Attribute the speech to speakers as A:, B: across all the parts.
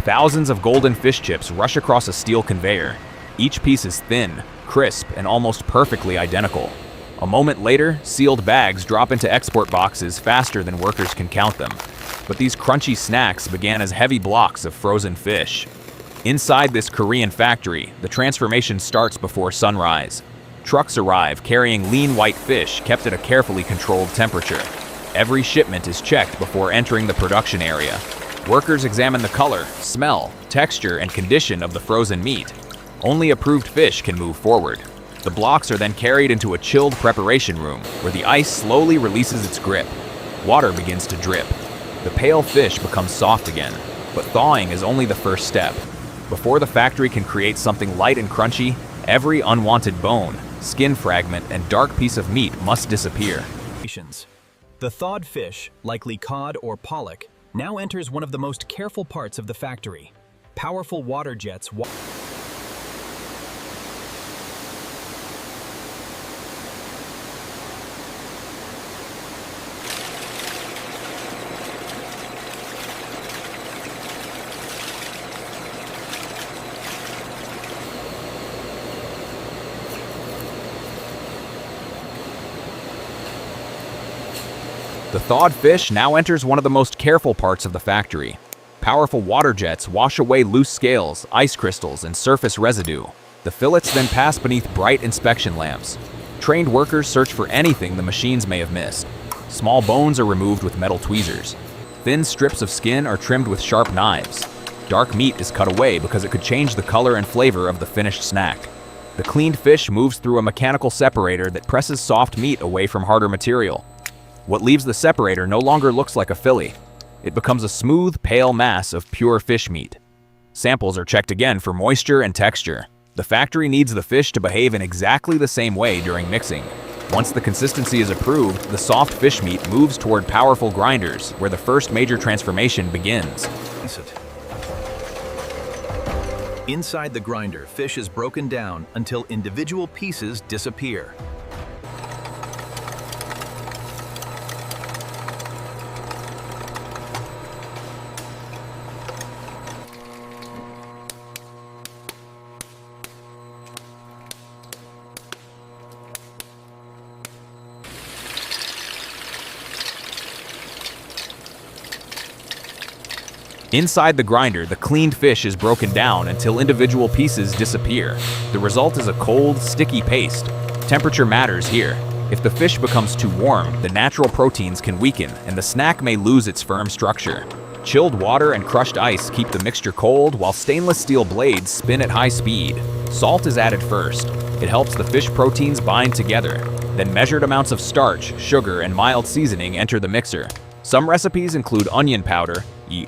A: Thousands of golden fish chips rush across a steel conveyor. Each piece is thin, crisp, and almost perfectly identical. A moment later, sealed bags drop into export boxes faster than workers can count them. But these crunchy snacks began as heavy blocks of frozen fish. Inside this Korean factory, the transformation starts before sunrise. Trucks arrive carrying lean white fish kept at a carefully controlled temperature. Every shipment is checked before entering the production area. Workers examine the color, smell, texture, and condition of the frozen meat. Only approved fish can move forward. The blocks are then carried into a chilled preparation room, where the ice slowly releases its grip. Water begins to drip. The pale fish becomes soft again, but thawing is only the first step. Before the factory can create something light and crunchy, every unwanted bone, skin fragment, and dark piece of meat must disappear.
B: The thawed fish, likely cod or pollock, now enters one of the most careful parts of the factory. Powerful water jets
A: The thawed fish now enters one of the most careful parts of the factory. Powerful water jets wash away loose scales, ice crystals, and surface residue. The fillets then pass beneath bright inspection lamps. Trained workers search for anything the machines may have missed. Small bones are removed with metal tweezers. Thin strips of skin are trimmed with sharp knives. Dark meat is cut away because it could change the color and flavor of the finished snack. The cleaned fish moves through a mechanical separator that presses soft meat away from harder material. What leaves the separator no longer looks like a fillet. It becomes a smooth, pale mass of pure fish meat. Samples are checked again for moisture and texture. The factory needs the fish to behave in exactly the same way during mixing. Once the consistency is approved, the soft fish meat moves toward powerful grinders, where the first major transformation begins.
B: Inside the grinder, fish is broken down until individual pieces disappear.
A: Inside the grinder, the cleaned fish is broken down until individual pieces disappear. The result is a cold, sticky paste. Temperature matters here. If the fish becomes too warm, the natural proteins can weaken and the snack may lose its firm structure. Chilled water and crushed ice keep the mixture cold, while stainless steel blades spin at high speed. Salt is added first. It helps the fish proteins bind together. Then measured amounts of starch, sugar, and mild seasoning enter the mixer. Some recipes include onion powder,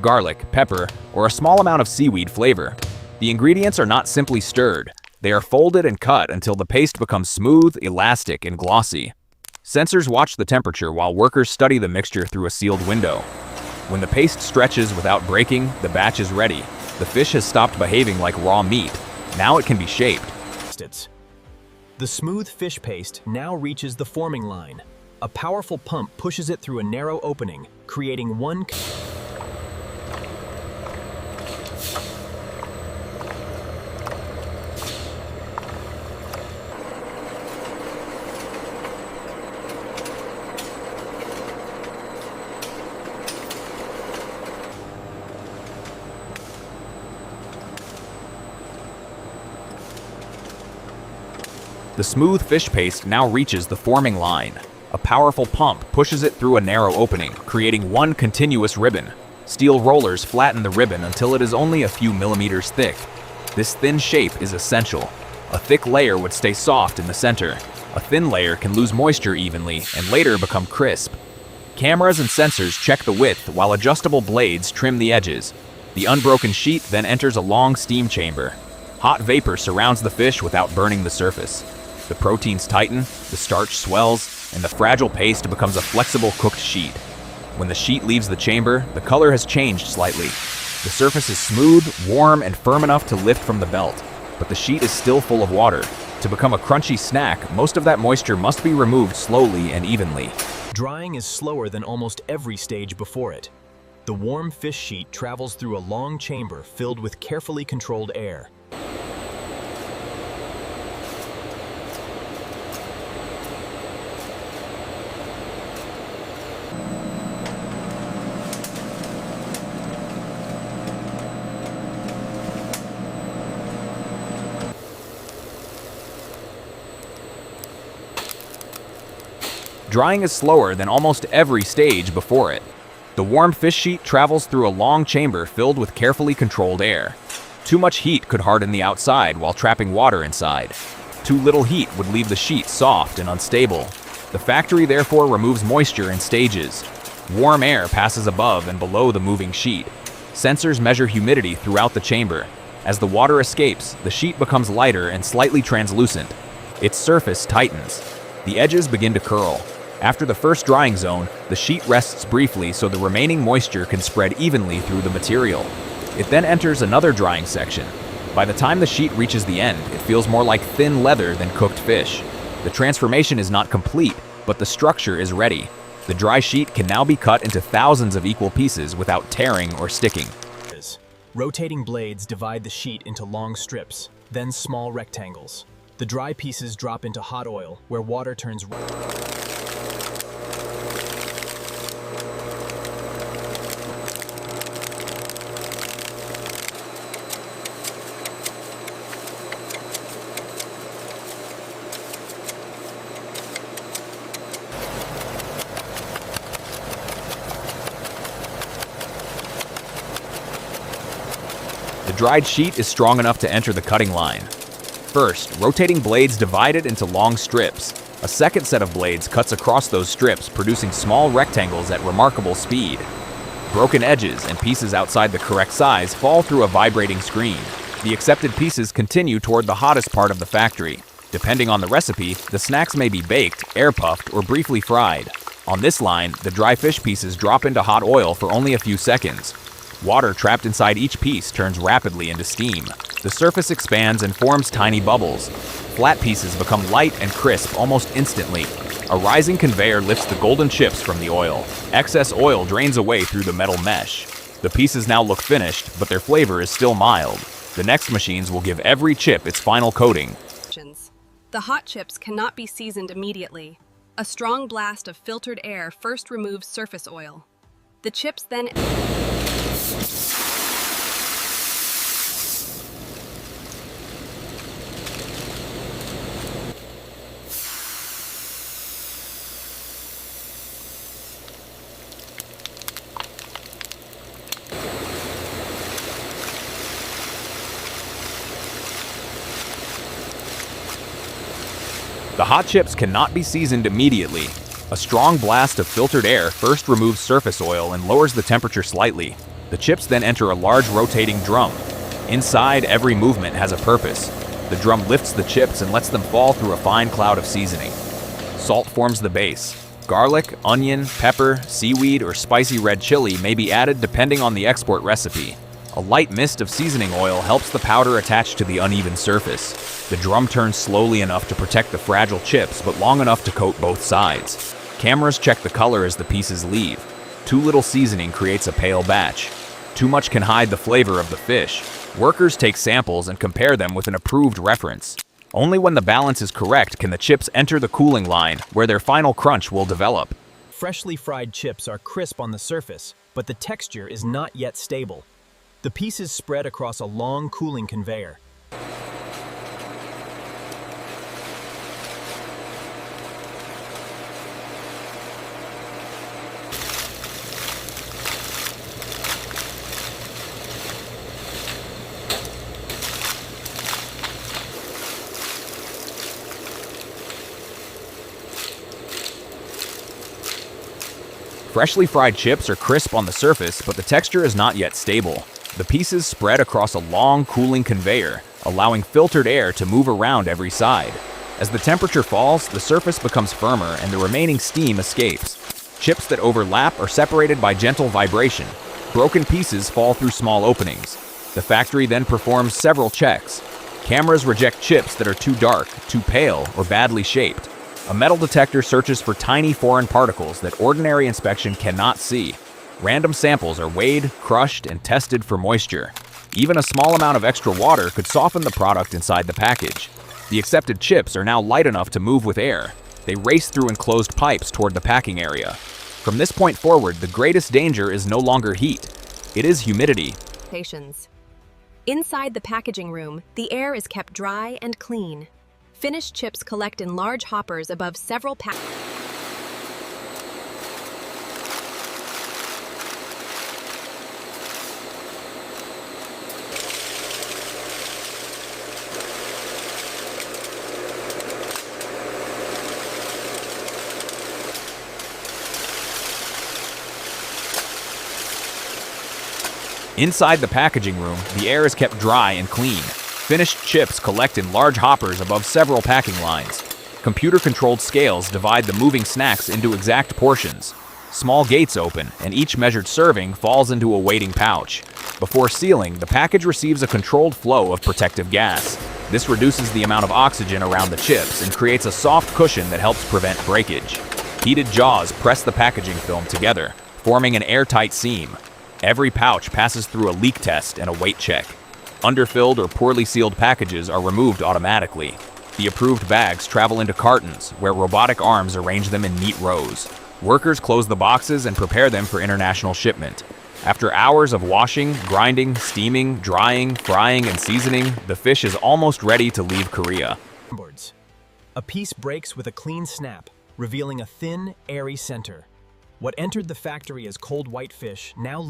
A: garlic, pepper, or a small amount of seaweed flavor. The ingredients are not simply stirred. They are folded and cut until the paste becomes smooth, elastic, and glossy. Sensors watch the temperature while workers study the mixture through a sealed window. When the paste stretches without breaking, the batch is ready. The fish has stopped behaving like raw meat. Now it can be shaped.
B: The smooth fish paste now reaches the forming line. A powerful pump pushes it through a narrow opening, creating one.
A: The smooth fish paste now reaches the forming line. A powerful pump pushes it through a narrow opening, creating one continuous ribbon. Steel rollers flatten the ribbon until it is only a few millimeters thick. This thin shape is essential. A thick layer would stay soft in the center. A thin layer can lose moisture evenly and later become crisp. Cameras and sensors check the width while adjustable blades trim the edges. The unbroken sheet then enters a long steam chamber. Hot vapor surrounds the fish without burning the surface. The proteins tighten, the starch swells, and the fragile paste becomes a flexible cooked sheet. When the sheet leaves the chamber, the color has changed slightly. The surface is smooth, warm, and firm enough to lift from the belt, but the sheet is still full of water. To become a crunchy snack, most of that moisture must be removed slowly and evenly.
B: Drying is slower than almost every stage before it. The warm fish sheet travels through a long chamber filled with carefully controlled air.
A: Drying is slower than almost every stage before it. The warm fish sheet travels through a long chamber filled with carefully controlled air. Too much heat could harden the outside while trapping water inside. Too little heat would leave the sheet soft and unstable. The factory therefore removes moisture in stages. Warm air passes above and below the moving sheet. Sensors measure humidity throughout the chamber. As the water escapes, the sheet becomes lighter and slightly translucent. Its surface tightens. The edges begin to curl. After the first drying zone, the sheet rests briefly so the remaining moisture can spread evenly through the material. It then enters another drying section. By the time the sheet reaches the end, it feels more like thin leather than cooked fish. The transformation is not complete, but the structure is ready. The dry sheet can now be cut into thousands of equal pieces without tearing or sticking.
B: Rotating blades divide the sheet into long strips, then small rectangles. The dry pieces drop into hot oil, where water turns red.
A: The dried sheet is strong enough to enter the cutting line. First, rotating blades divide it into long strips. A second set of blades cuts across those strips, producing small rectangles at remarkable speed. Broken edges and pieces outside the correct size fall through a vibrating screen. The accepted pieces continue toward the hottest part of the factory. Depending on the recipe, the snacks may be baked, air-puffed, or briefly fried. On this line, the dry fish pieces drop into hot oil for only a few seconds. Water trapped inside each piece turns rapidly into steam. The surface expands and forms tiny bubbles. Flat pieces become light and crisp almost instantly. A rising conveyor lifts the golden chips from the oil. Excess oil drains away through the metal mesh. The pieces now look finished, but their flavor is still mild. The next machines will give every chip its final coating.
C: The hot chips cannot be seasoned immediately. A strong blast of filtered air first removes surface oil. The chips then
A: The hot chips cannot be seasoned immediately. A strong blast of filtered air first removes surface oil and lowers the temperature slightly. The chips then enter a large rotating drum. Inside, every movement has a purpose. The drum lifts the chips and lets them fall through a fine cloud of seasoning. Salt forms the base. Garlic, onion, pepper, seaweed, or spicy red chili may be added depending on the export recipe. A light mist of seasoning oil helps the powder attach to the uneven surface. The drum turns slowly enough to protect the fragile chips, but long enough to coat both sides. Cameras check the color as the pieces leave. Too little seasoning creates a pale batch. Too much can hide the flavor of the fish. Workers take samples and compare them with an approved reference. Only when the balance is correct can the chips enter the cooling line, where their final crunch will develop.
B: Freshly fried chips are crisp on the surface, but the texture is not yet stable. The pieces spread across a long cooling conveyor.
A: Freshly fried chips are crisp on the surface, but the texture is not yet stable. The pieces spread across a long cooling conveyor, allowing filtered air to move around every side. As the temperature falls, the surface becomes firmer and the remaining steam escapes. Chips that overlap are separated by gentle vibration. Broken pieces fall through small openings. The factory then performs several checks. Cameras reject chips that are too dark, too pale, or badly shaped. A metal detector searches for tiny foreign particles that ordinary inspection cannot see. Random samples are weighed, crushed, and tested for moisture. Even a small amount of extra water could soften the product inside the package. The accepted chips are now light enough to move with air. They race through enclosed pipes toward the packing area. From this point forward, the greatest danger is no longer heat. It is humidity.
C: Inside the packaging room, the air is kept dry and clean. Finished chips collect in large hoppers above several
A: Inside the packaging room, the air is kept dry and clean. Finished chips collect in large hoppers above several packing lines. Computer-controlled scales divide the moving snacks into exact portions. Small gates open, and each measured serving falls into a waiting pouch. Before sealing, the package receives a controlled flow of protective gas. This reduces the amount of oxygen around the chips and creates a soft cushion that helps prevent breakage. Heated jaws press the packaging film together, forming an airtight seam. Every pouch passes through a leak test and a weight check. Underfilled or poorly sealed packages are removed automatically. The approved bags travel into cartons, where robotic arms arrange them in neat rows. Workers close the boxes and prepare them for international shipment. After hours of washing, grinding, steaming, drying, frying, and seasoning, the fish is almost ready to leave Korea.
B: A piece breaks with a clean snap, revealing a thin, airy center. What entered the factory as cold white fish now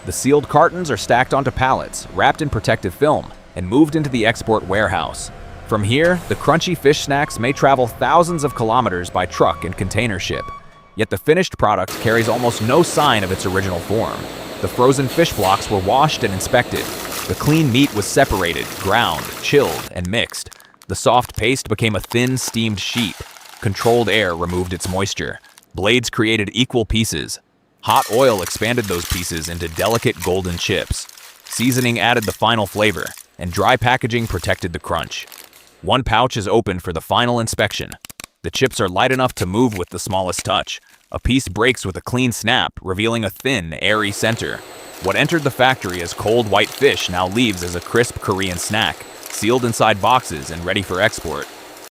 A: The sealed cartons are stacked onto pallets, wrapped in protective film, and moved into the export warehouse. From here, the crunchy fish snacks may travel thousands of kilometers by truck and container ship. Yet the finished product carries almost no sign of its original form. The frozen fish blocks were washed and inspected. The clean meat was separated, ground, chilled, and mixed. The soft paste became a thin, steamed sheet. Controlled air removed its moisture. Blades created equal pieces. Hot oil expanded those pieces into delicate golden chips. Seasoning added the final flavor, and dry packaging protected the crunch. One pouch is opened for the final inspection. The chips are light enough to move with the smallest touch. A piece breaks with a clean snap, revealing a thin, airy center. What entered the factory as cold white fish now leaves as a crisp Korean snack, sealed inside boxes and ready for export.